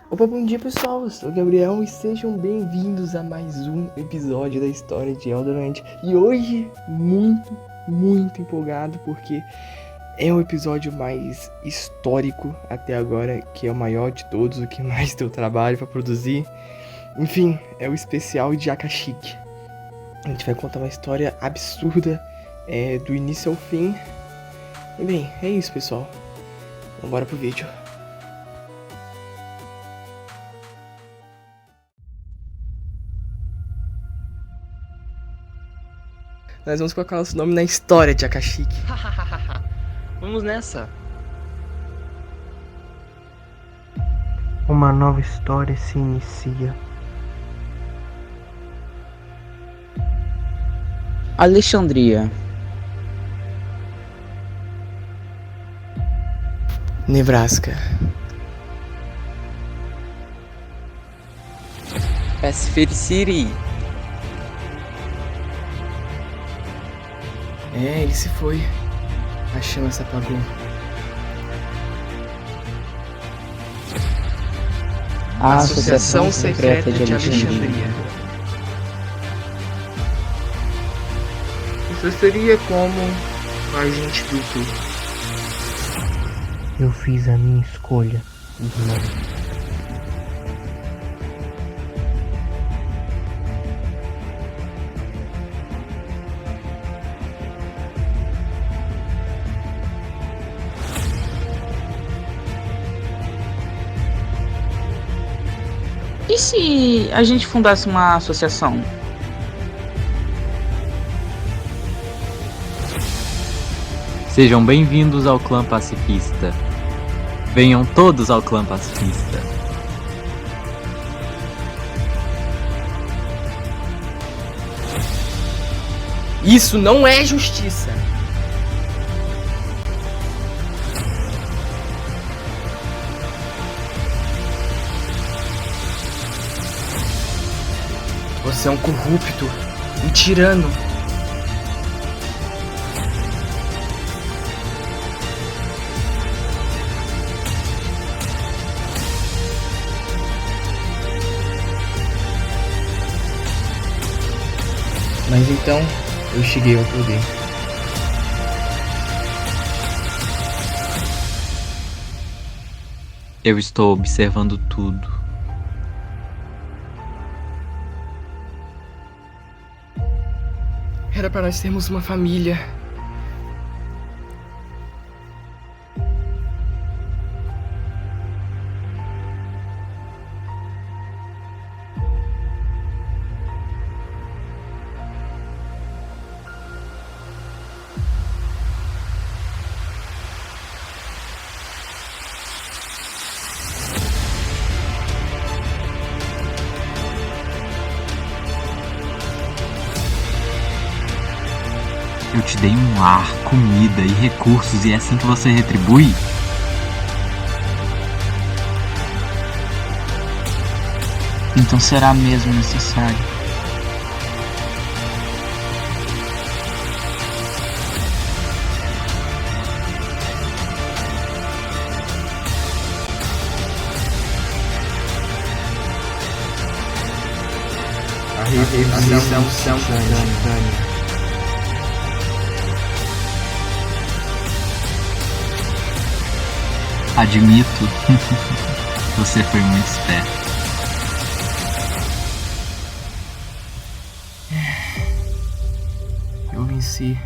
Opa, bom dia pessoal, eu sou o Gabriel e sejam bem-vindos a mais um episódio da história de Elderland. E hoje, muito empolgado porque é o episódio mais histórico até agora, que é o maior de todos, o que mais deu trabalho pra produzir. Enfim, é o especial de Akashic. A gente vai contar uma história absurda, do início ao fim. E bem, é isso pessoal, vambora pro vídeo. Nós vamos colocar nosso nome na história de Akashic. Vamos nessa. Uma nova história se inicia. Alexandria. Nebraska. Pacific City. Ele se foi. A chama se apagou. A Associação Secreta de Alexandria. Isso seria como um agente duplo. Eu fiz a minha escolha, irmão. E se a gente fundasse uma associação? Sejam bem-vindos ao clã pacifista. Venham todos ao clã pacifista. Isso não é justiça. Você é um corrupto, um tirano. Mas então, eu cheguei ao poder. Eu estou observando tudo. Era pra nós termos uma família. Eu te dei um lar, comida e recursos e é assim que você retribui? Então será mesmo necessário. A revolução titânica. Admito, você foi muito esperto. Eu venci.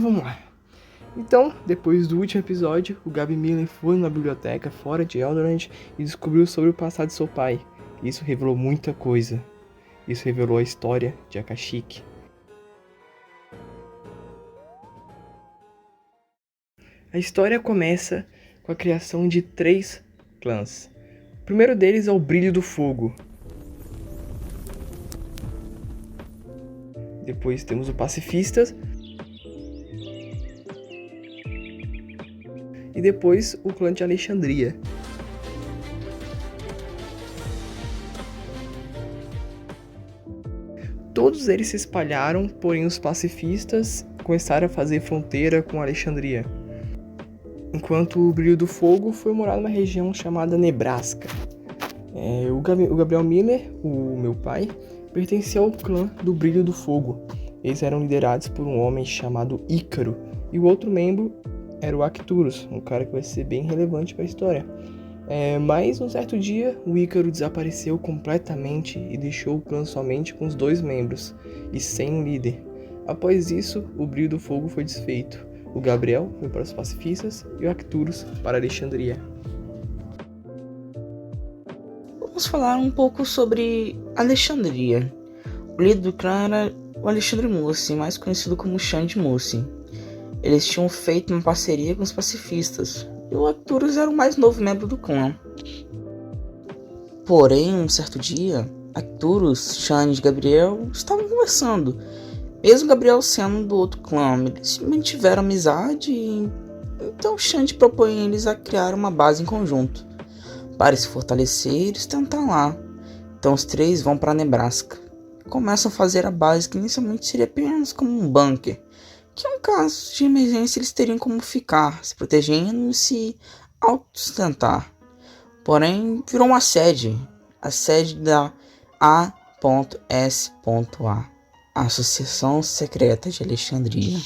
Vamos lá. Então, depois do último episódio, o Gabi Miller foi na biblioteca fora de Elderland e descobriu sobre o passado de seu pai. Isso revelou muita coisa. Isso revelou a história de Akashic. A história começa com a criação de 3 clãs. O primeiro deles é o Brilho do Fogo. Depois temos o Pacifistas. e depois o clã de Alexandria. Todos eles se espalharam, porém os pacifistas começaram a fazer fronteira com Alexandria, enquanto o Brilho do Fogo foi morar numa região chamada Nebraska. O Gabriel Miller, o meu pai, pertencia ao clã do Brilho do Fogo. Eles eram liderados por um homem chamado Ícaro, e o outro membro era o Arcturus, um cara que vai ser bem relevante para a história. Mas um certo dia, o Ícaro desapareceu completamente e deixou o clã somente com os 2 membros, e sem um líder. Após isso, o Brilho do Fogo foi desfeito. O Gabriel foi para os pacifistas e o Arcturus para Alexandria. Vamos falar um pouco sobre Alexandria. O líder do clã era o Alexandre Mussi, mais conhecido como Xande Mussi. Eles tinham feito uma parceria com os pacifistas, e o Arcturus era o mais novo membro do clã. Porém, um certo dia, Arcturus, Xande e Gabriel estavam conversando. Mesmo Gabriel sendo do outro clã, eles mantiveram amizade, então Xande propõe eles a criar uma base em conjunto. Para se fortalecer, eles tentam lá. Então os 3 vão para Nebraska. Começam a fazer a base, que inicialmente seria apenas como um bunker, que em um caso de emergência eles teriam como ficar, se protegendo e se autossustentar. Porém, virou uma sede, a sede da A.S.A, a Associação Secreta de Alexandria.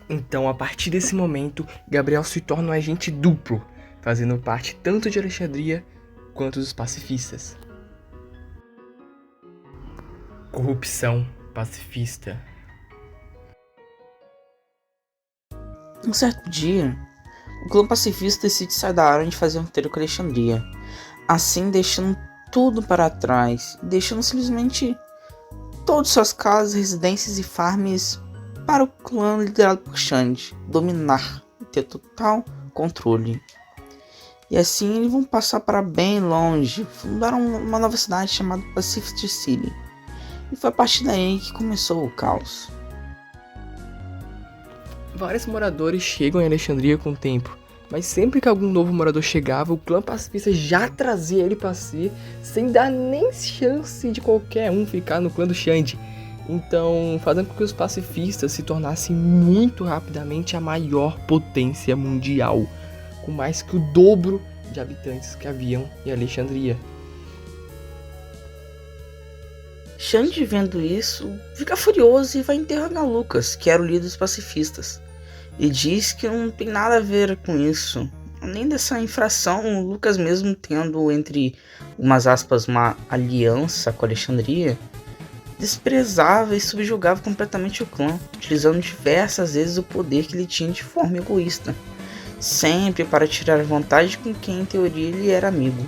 Então, a partir desse momento, Gabriel se torna um agente duplo, fazendo parte tanto de Alexandria quanto dos pacifistas. Corrupção pacifista. Um certo dia, o clã pacifista decide sair da área de fazer fronteira com Alexandria, assim deixando tudo para trás, deixando simplesmente todas suas casas, residências e farms para o clã liderado por Xande dominar e ter total controle. E assim eles vão passar para bem longe, fundaram uma nova cidade chamada Pacific City, e foi a partir daí que começou o caos. Vários moradores chegam em Alexandria com o tempo, mas sempre que algum novo morador chegava, o clã pacifista já trazia ele para si, sem dar nem chance de qualquer um ficar no clã do Xande. Então, fazendo com que os pacifistas se tornassem muito rapidamente a maior potência mundial, com mais que o dobro de habitantes que haviam em Alexandria. Xande, vendo isso, fica furioso e vai interrogar Lucas, que era o líder dos pacifistas. E diz que não tem nada a ver com isso. Além dessa infração, o Lucas, mesmo tendo entre umas aspas uma aliança com Alexandria, desprezava e subjugava completamente o clã, utilizando diversas vezes o poder que ele tinha de forma egoísta, sempre para tirar vantagem com quem em teoria ele era amigo.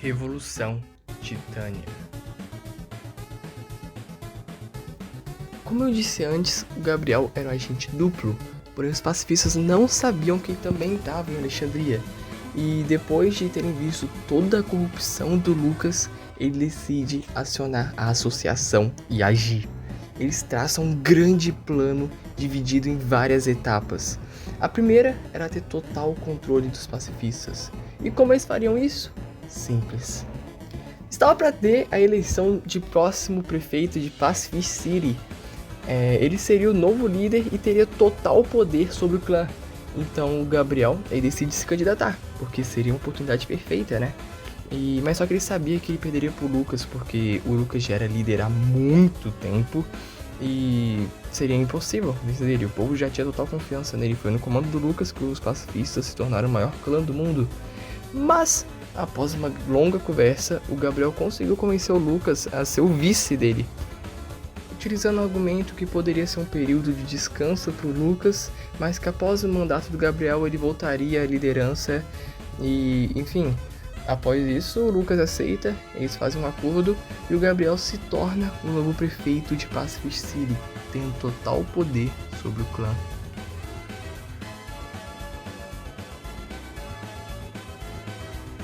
Revolução Titânia. Como eu disse antes, o Gabriel era um agente duplo, porém os pacifistas não sabiam que ele também estava em Alexandria. E depois de terem visto toda a corrupção do Lucas, ele decide acionar a associação e agir. Eles traçam um grande plano dividido em várias etapas. A primeira era ter total controle dos pacifistas. E como eles fariam isso? Simples. Estava para ter a eleição de próximo prefeito de Pacific City. Ele seria o novo líder e teria total poder sobre o clã. Então o Gabriel decide se candidatar, porque seria uma oportunidade perfeita, né? Mas só que ele sabia que ele perderia pro Lucas, porque o Lucas já era líder há muito tempo e seria impossível vencer ele. O povo já tinha total confiança nele. Foi no comando do Lucas que os pacifistas se tornaram o maior clã do mundo. Mas, após uma longa conversa, o Gabriel conseguiu convencer o Lucas a ser o vice dele, utilizando o argumento que poderia ser um período de descanso para o Lucas, mas que após o mandato do Gabriel ele voltaria à liderança. E, enfim, após isso o Lucas aceita, eles fazem um acordo e o Gabriel se torna o novo prefeito de Pacific City, tendo total poder sobre o clã.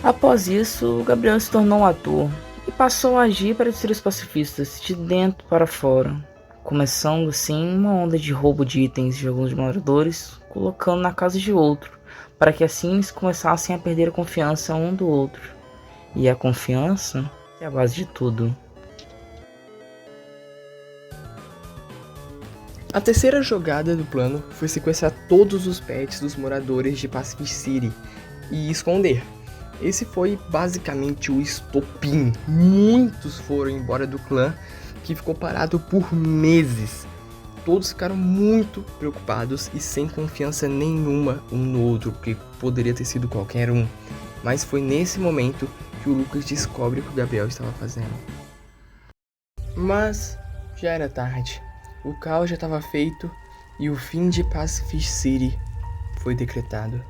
Após isso, o Gabriel se tornou um ator e passou a agir para destruir os pacifistas de dentro para fora, começando assim uma onda de roubo de itens de alguns moradores, colocando na casa de outro, para que assim eles começassem a perder a confiança um do outro. E a confiança é a base de tudo. A terceira jogada do plano foi sequestrar todos os pets dos moradores de Pacific City e esconder. Esse foi basicamente o estopim. Muitos foram embora do clã, que ficou parado por meses. Todos ficaram muito preocupados e sem confiança nenhuma um no outro, porque poderia ter sido qualquer um. Mas foi nesse momento que o Lucas descobre o que o Gabriel estava fazendo. Mas já era tarde. O caos já estava feito e o fim de Pacific City foi decretado.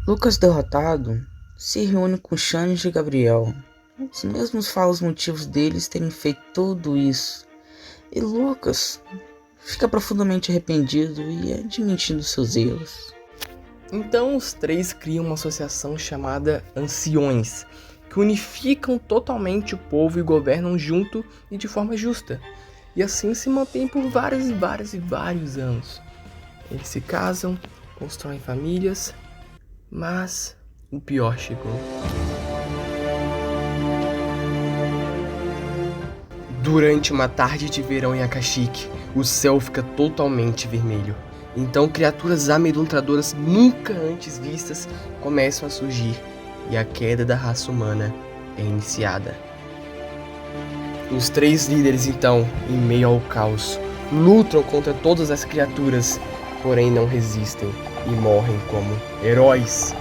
Lucas, derrotado, se reúne com Xande e Gabriel. Os mesmos falam os motivos deles terem feito tudo isso. E Lucas fica profundamente arrependido e admitindo seus erros. Então os três criam uma associação chamada Anciões, que unificam totalmente o povo e governam junto e de forma justa. E assim se mantém por vários anos. Eles se casam, constroem famílias, mas o pior chegou. Durante uma tarde de verão em Akashic, o céu fica totalmente vermelho. Então criaturas amedrontadoras nunca antes vistas começam a surgir e a queda da raça humana é iniciada. Os três líderes então, em meio ao caos, lutam contra todas as criaturas, porém não resistem e morrem como heróis.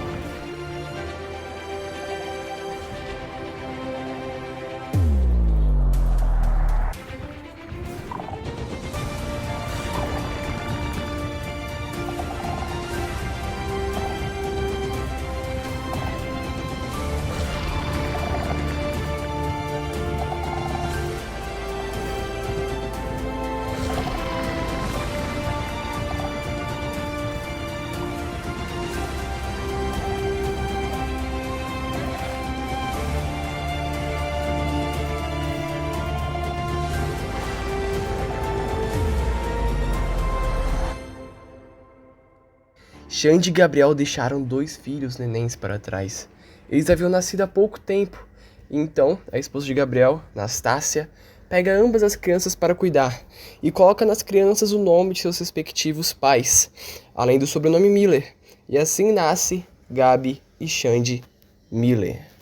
Xande e Gabriel deixaram 2 filhos nenéns para trás. Eles haviam nascido há pouco tempo. Então, a esposa de Gabriel, Nastácia, pega ambas as crianças para cuidar e coloca nas crianças o nome de seus respectivos pais, além do sobrenome Miller. E assim nasce Gabi e Xande Miller.